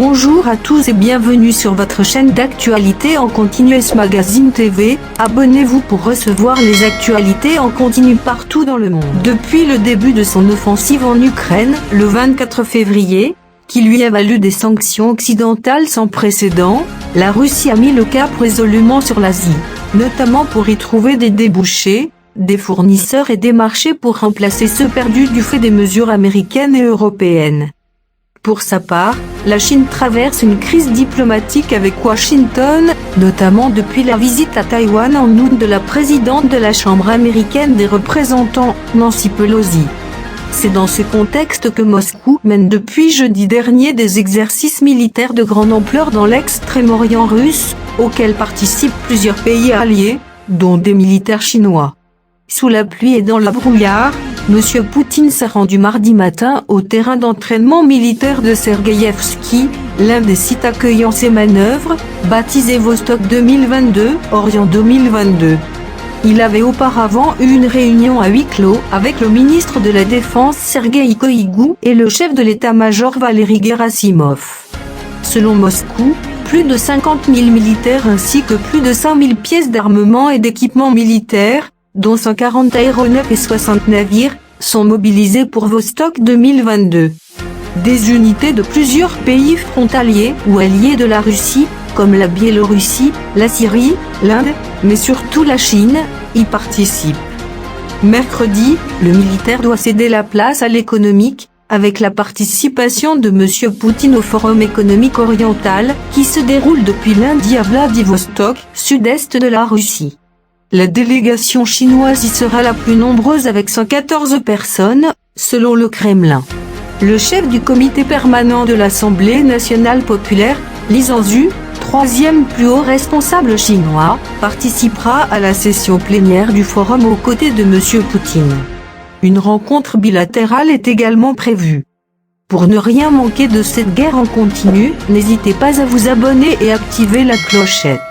Bonjour à tous et bienvenue sur votre chaîne d'actualité en continu S Magazine TV. Abonnez-vous pour recevoir les actualités en continu partout dans le monde. Depuis le début de son offensive en Ukraine, le 24 février, qui lui a valu des sanctions occidentales sans précédent, la Russie a mis le cap résolument sur l'Asie, notamment pour y trouver des débouchés, des fournisseurs et des marchés pour remplacer ceux perdus du fait des mesures américaines et européennes. Pour sa part, la Chine traverse une crise diplomatique avec Washington, notamment depuis la visite à Taïwan en août de la présidente de la Chambre américaine des représentants, Nancy Pelosi. C'est dans ce contexte que Moscou mène depuis jeudi dernier des exercices militaires de grande ampleur dans l'extrême-orient russe, auxquels participent plusieurs pays alliés, dont des militaires chinois. Sous la pluie et dans le brouillard, M. Poutine s'est rendu mardi matin au terrain d'entraînement militaire de Sergueïevski, l'un des sites accueillant ces manœuvres, baptisé Vostok 2022, Orient 2022. Il avait auparavant eu une réunion à huis clos avec le ministre de la Défense Sergueï Koïgou et le chef de l'état-major Valery Gerasimov. Selon Moscou, plus de 50 000 militaires ainsi que plus de 5 000 pièces d'armement et d'équipement militaire, dont 140 aéronefs et 60 navires, sont mobilisés pour Vostok 2022. Des unités de plusieurs pays frontaliers ou alliés de la Russie, comme la Biélorussie, la Syrie, l'Inde, mais surtout la Chine, y participent. Mercredi, le militaire doit céder la place à l'économique, avec la participation de M. Poutine au Forum économique oriental, qui se déroule depuis lundi à Vladivostok, sud-est de la Russie. La délégation chinoise y sera la plus nombreuse avec 114 personnes, selon le Kremlin. Le chef du comité permanent de l'Assemblée nationale populaire, Li Zhangzu, troisième plus haut responsable chinois, participera à la session plénière du forum aux côtés de M. Poutine. Une rencontre bilatérale est également prévue. Pour ne rien manquer de cette guerre en continu, n'hésitez pas à vous abonner et activer la clochette.